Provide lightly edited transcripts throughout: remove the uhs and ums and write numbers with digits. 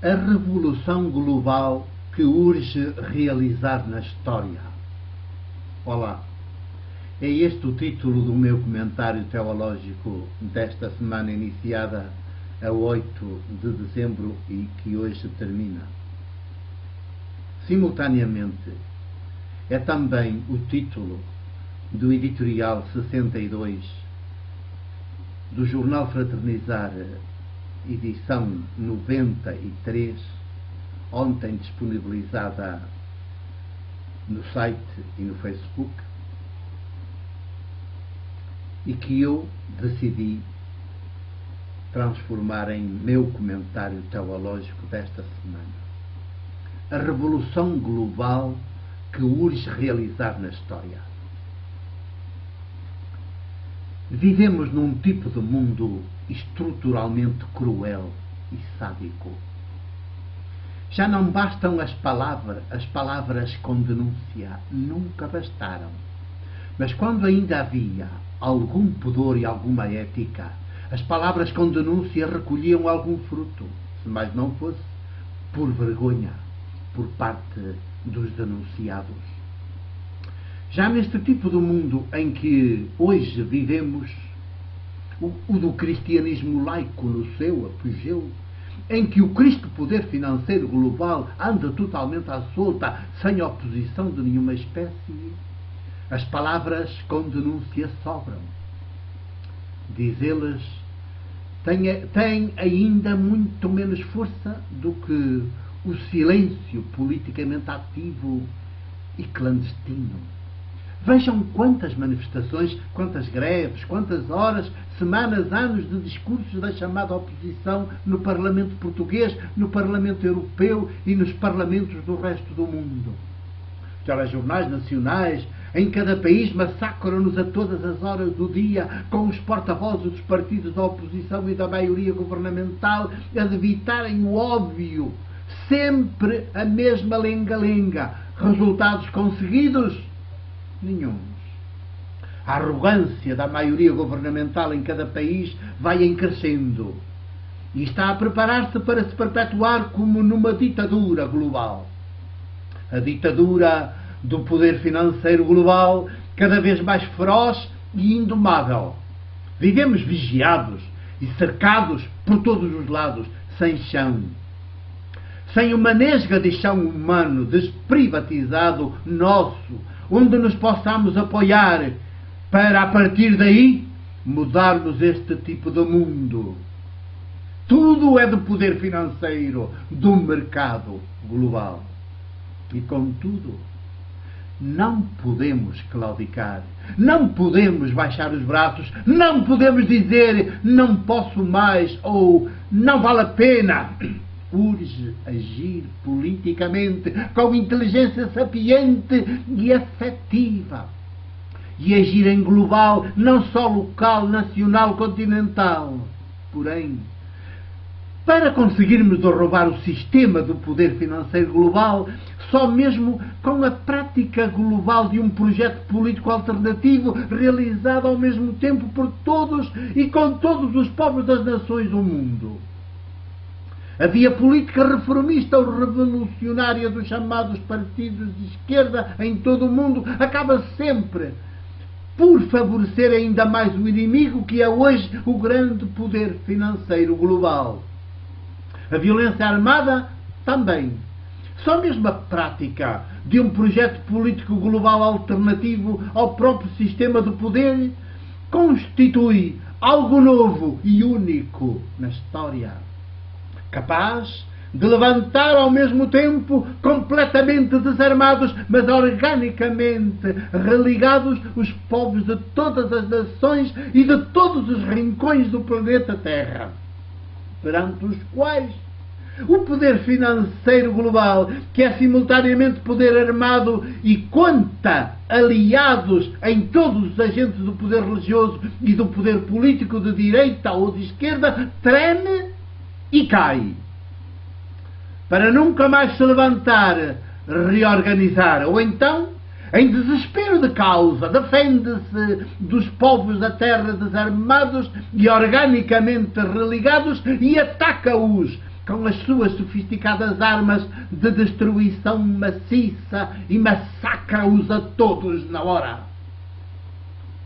A revolução global que urge realizar na história. Olá, é este o título do meu comentário teológico desta semana iniciada a 8 de dezembro e que hoje termina. Simultaneamente, é também o título do editorial 62 do Jornal Fraternizar, edição 93, ontem disponibilizada no site e no Facebook, e que eu decidi transformar em meu comentário teológico desta semana. A revolução global que urge realizar na história. Vivemos num tipo de mundo estruturalmente cruel e sádico. Já não bastam as palavras com denúncia, nunca bastaram. Mas quando ainda havia algum pudor e alguma ética, as palavras com denúncia recolhiam algum fruto, se mais não fosse por vergonha por parte dos denunciados. Já neste tipo de mundo em que hoje vivemos, o do cristianismo laico no seu apogeu, em que o Cristo poder financeiro global anda totalmente à solta, sem oposição de nenhuma espécie, as palavras com denúncia sobram. Diz eles, têm ainda muito menos força do que o silêncio politicamente ativo e clandestino. Vejam quantas manifestações, quantas greves, quantas horas, semanas, anos de discursos da chamada oposição no Parlamento português, no Parlamento europeu e nos parlamentos do resto do mundo. Os telejornais nacionais em cada país massacram-nos a todas as horas do dia com os porta-vozes dos partidos da oposição e da maioria governamental a evitarem o óbvio. Sempre a mesma lenga-lenga. Resultados conseguidos? Nenhuns. A arrogância da maioria governamental em cada país vai em crescendo e está a preparar-se para se perpetuar como numa ditadura global. A ditadura do poder financeiro global, cada vez mais feroz e indomável. Vivemos vigiados e cercados por todos os lados, sem chão. Sem uma nesga de chão humano desprivatizado nosso, onde nos possamos apoiar para, a partir daí, mudarmos este tipo de mundo. Tudo é do poder financeiro, do mercado global. E, contudo, não podemos claudicar, não podemos baixar os braços, não podemos dizer não posso mais ou não vale a pena. Urge agir politicamente com inteligência sapiente e afetiva. E agir em global, não só local, nacional, continental. Porém, para conseguirmos derrubar o sistema do poder financeiro global, só mesmo com a prática global de um projeto político alternativo realizado ao mesmo tempo por todos e com todos os povos das nações do mundo. A via política reformista ou revolucionária dos chamados partidos de esquerda em todo o mundo acaba sempre por favorecer ainda mais o inimigo que é hoje o grande poder financeiro global. A violência armada também. Só mesmo a prática de um projeto político global alternativo ao próprio sistema do poder constitui algo novo e único na história, capaz de levantar ao mesmo tempo, completamente desarmados, mas organicamente religados, os povos de todas as nações e de todos os rincões do planeta Terra, perante os quais o poder financeiro global, que é simultaneamente poder armado e conta aliados em todos os agentes do poder religioso e do poder político de direita ou de esquerda, treme e cai, para nunca mais se levantar, reorganizar, ou então, em desespero de causa, defende-se dos povos da terra desarmados e organicamente religados e ataca-os com as suas sofisticadas armas de destruição maciça e massacra-os a todos na hora.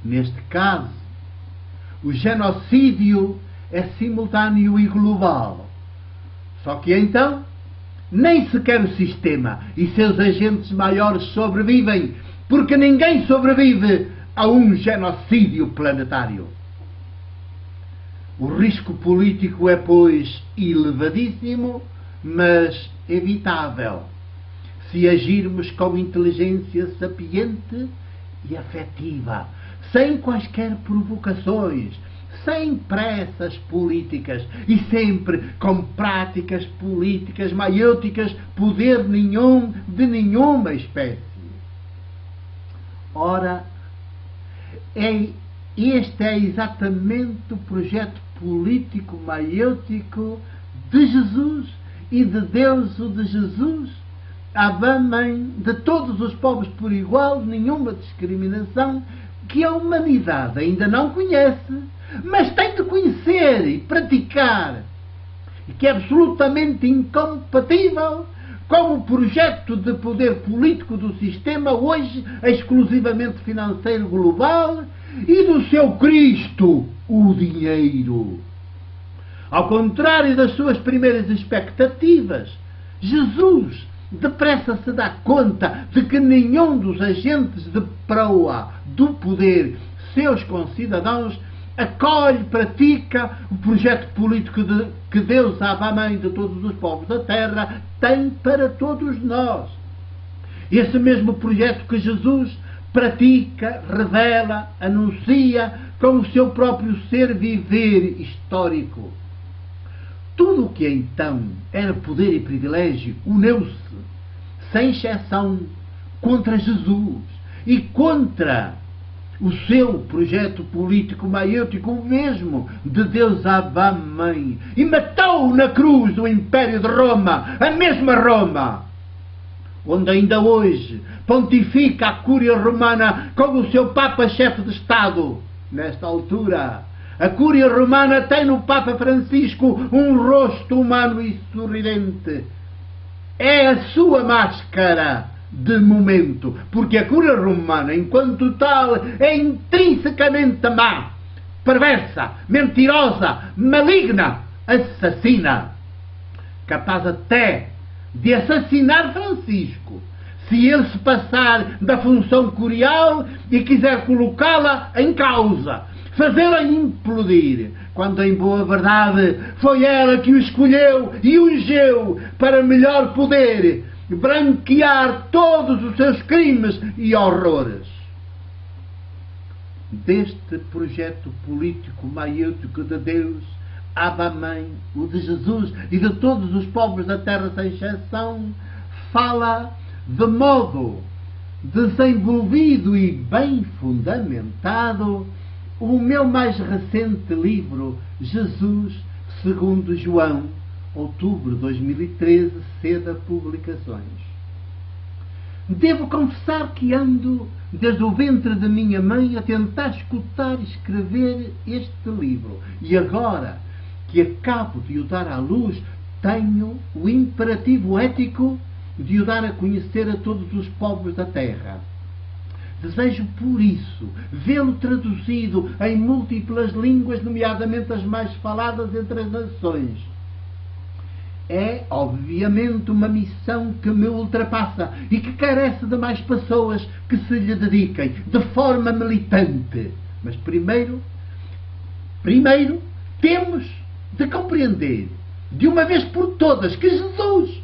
Neste caso, o genocídio é simultâneo e global. Só que então, nem sequer o sistema e seus agentes maiores sobrevivem, porque ninguém sobrevive a um genocídio planetário. O risco político é, pois, elevadíssimo, mas evitável, se agirmos com inteligência sapiente e afetiva, sem quaisquer provocações, sem pressas políticas e sempre com práticas políticas maiúticas, poder nenhum de nenhuma espécie. Ora, este é exatamente o projeto político maiútico de Jesus e de Deus, o de Jesus, Abba, Mãe, de todos os povos por igual, nenhuma discriminação, que a humanidade ainda não conhece, mas tem de conhecer e praticar, e que é absolutamente incompatível com o projeto de poder político do sistema, hoje exclusivamente financeiro global, e do seu Cristo, o dinheiro. Ao contrário das suas primeiras expectativas, Jesus depressa se dá conta de que nenhum dos agentes de proa do poder, seus concidadãos, acolhe, pratica o projeto político que Deus, a Mãe de todos os povos da Terra, tem para todos nós. Esse mesmo projeto que Jesus pratica, revela, anuncia com o seu próprio ser viver histórico. Tudo o que então era poder e privilégio uniu-se, sem exceção, contra Jesus e contra o seu projeto político maiútico, o mesmo de Deus Abba Mãe, e matou na cruz do Império de Roma, a mesma Roma, onde ainda hoje pontifica a Cúria Romana com o seu Papa chefe de Estado. Nesta altura, a Cúria Romana tem no Papa Francisco um rosto humano e sorridente. É a sua máscara de momento, porque a Cúria Romana, enquanto tal, é intrinsecamente má, perversa, mentirosa, maligna, assassina, capaz até de assassinar Francisco, se ele se passar da função curial e quiser colocá-la em causa, fazê-la implodir, quando em boa verdade foi ela que o escolheu e ungeu para melhor poder branquear todos os seus crimes e horrores. Deste projeto político maiútico de Deus, Abba Mãe, o de Jesus e de todos os povos da Terra sem exceção, fala de modo desenvolvido e bem fundamentado o meu mais recente livro, Jesus segundo João, outubro de 2013, Seda Publicações. Devo confessar que ando desde o ventre da minha mãe a tentar escutar e escrever este livro, e agora que acabo de o dar à luz, tenho o imperativo ético de o dar a conhecer a todos os povos da Terra. Desejo, por isso, vê-lo traduzido em múltiplas línguas, nomeadamente as mais faladas entre as nações. É, obviamente, uma missão que me ultrapassa e que carece de mais pessoas que se lhe dediquem de forma militante. Mas primeiro temos de compreender, de uma vez por todas, que Jesus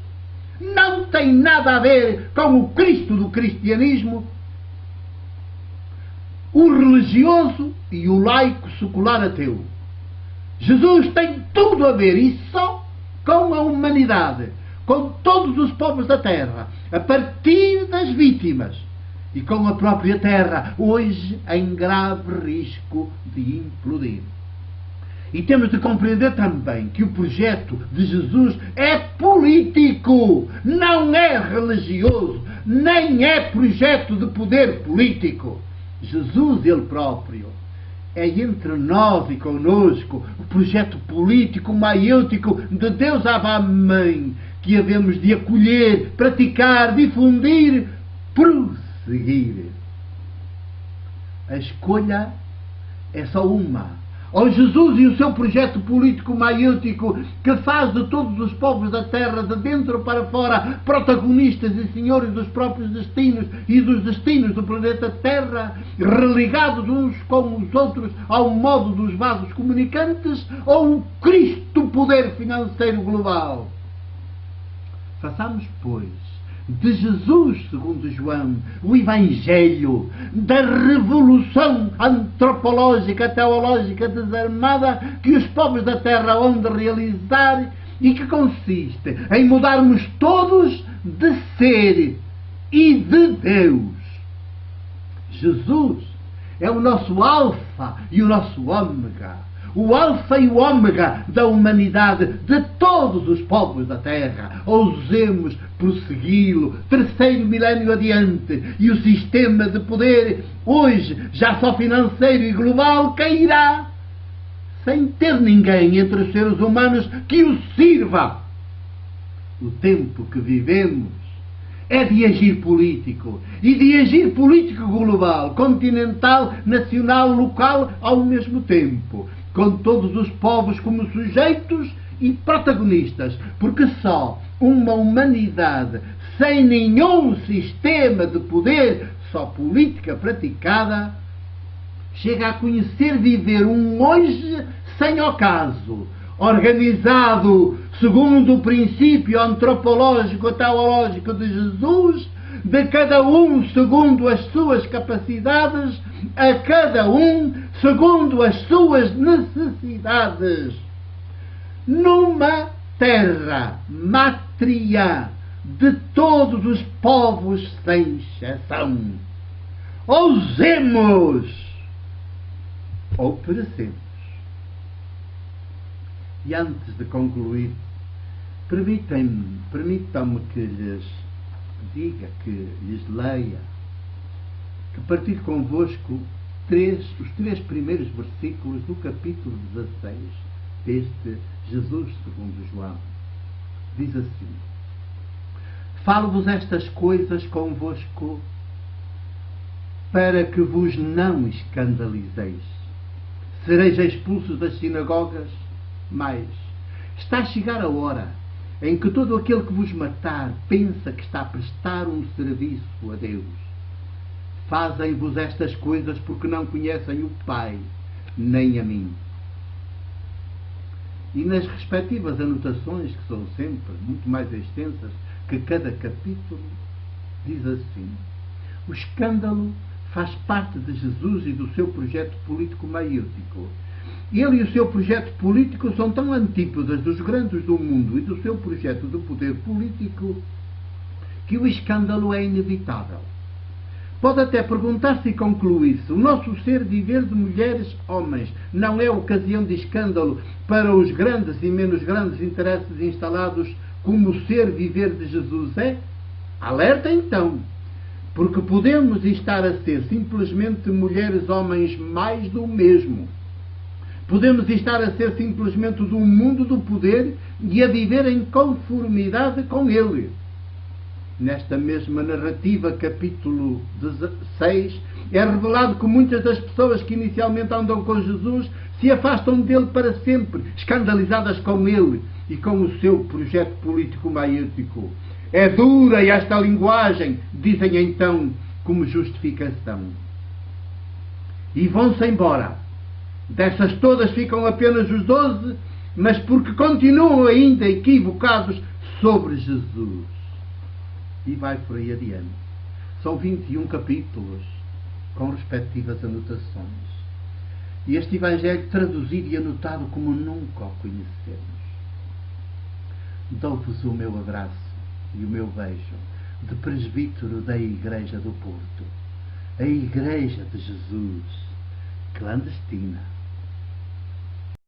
não tem nada a ver com o Cristo do cristianismo, o religioso e o laico secular ateu. Jesus tem tudo a ver, e só com a humanidade, com todos os povos da Terra, a partir das vítimas, e com a própria Terra, hoje em grave risco de implodir. E temos de compreender também que o projeto de Jesus é político, não é religioso, nem é projeto de poder político. Jesus, ele próprio, é entre nós e conosco o projeto político maiêutico de Deus Abba Mãe que havemos de acolher, praticar, difundir, prosseguir. A escolha é só uma. Ao Jesus e o seu projeto político maiêutico que faz de todos os povos da terra, de dentro para fora, protagonistas e senhores dos próprios destinos e dos destinos do planeta Terra, religados uns com os outros ao modo dos vasos comunicantes, ou o Cristo poder financeiro global. Façamos, pois, de Jesus, segundo João, o Evangelho da revolução antropológica, teológica desarmada que os povos da Terra hão de realizar e que consiste em mudarmos todos de ser e de Deus. Jesus é o nosso alfa e o nosso ômega. O alfa e o ômega da humanidade, de todos os povos da Terra. Ousemos prossegui-lo, terceiro milénio adiante, e o sistema de poder, hoje já só financeiro e global, cairá, sem ter ninguém entre os seres humanos que o sirva. O tempo que vivemos é de agir político, e de agir político global, continental, nacional, local, ao mesmo tempo, com todos os povos como sujeitos e protagonistas, porque só uma humanidade sem nenhum sistema de poder, só política praticada, chega a conhecer viver um hoje sem ocaso, organizado segundo o princípio antropológico, teológico de Jesus, de cada um segundo as suas capacidades, a cada um segundo as suas necessidades. Numa terra mátria de todos os povos sem exceção. Ousemos ou perecemos. E antes de concluir, permitam-me que lhes diga, que lhes leia, que partilhe convosco os três primeiros versículos do capítulo 16 deste Jesus segundo João. Diz assim: falo-vos estas coisas convosco para que vos não escandalizeis. Sereis expulsos das sinagogas, mas está a chegar a hora em que todo aquele que vos matar pensa que está a prestar um serviço a Deus. Fazem-vos estas coisas porque não conhecem o Pai, nem a mim. E nas respectivas anotações, que são sempre muito mais extensas que cada capítulo, diz assim: o escândalo faz parte de Jesus e do seu projeto político maiêutico. Ele e o seu projeto político são tão antípodas dos grandes do mundo e do seu projeto de poder político que o escândalo é inevitável. Pode até perguntar-se e concluir-se: o nosso ser viver de mulheres, homens, não é ocasião de escândalo para os grandes e menos grandes interesses instalados como o ser viver de Jesus é? Alerta então, porque podemos estar a ser simplesmente mulheres, homens, mais do mesmo. Podemos estar a ser simplesmente do mundo do poder e a viver em conformidade com ele. Nesta mesma narrativa, capítulo 16, é revelado que muitas das pessoas que inicialmente andam com Jesus se afastam dele para sempre, escandalizadas com ele e com o seu projeto político maiêutico. É dura esta linguagem, dizem então como justificação. E vão-se embora. Dessas todas ficam apenas os 12, mas porque continuam ainda equivocados sobre Jesus. E vai por aí adiante. São 21 capítulos, com respectivas anotações. E este Evangelho traduzido e anotado como nunca o conhecemos. Dou-vos o meu abraço e o meu beijo de presbítero da Igreja do Porto, a Igreja de Jesus, clandestina.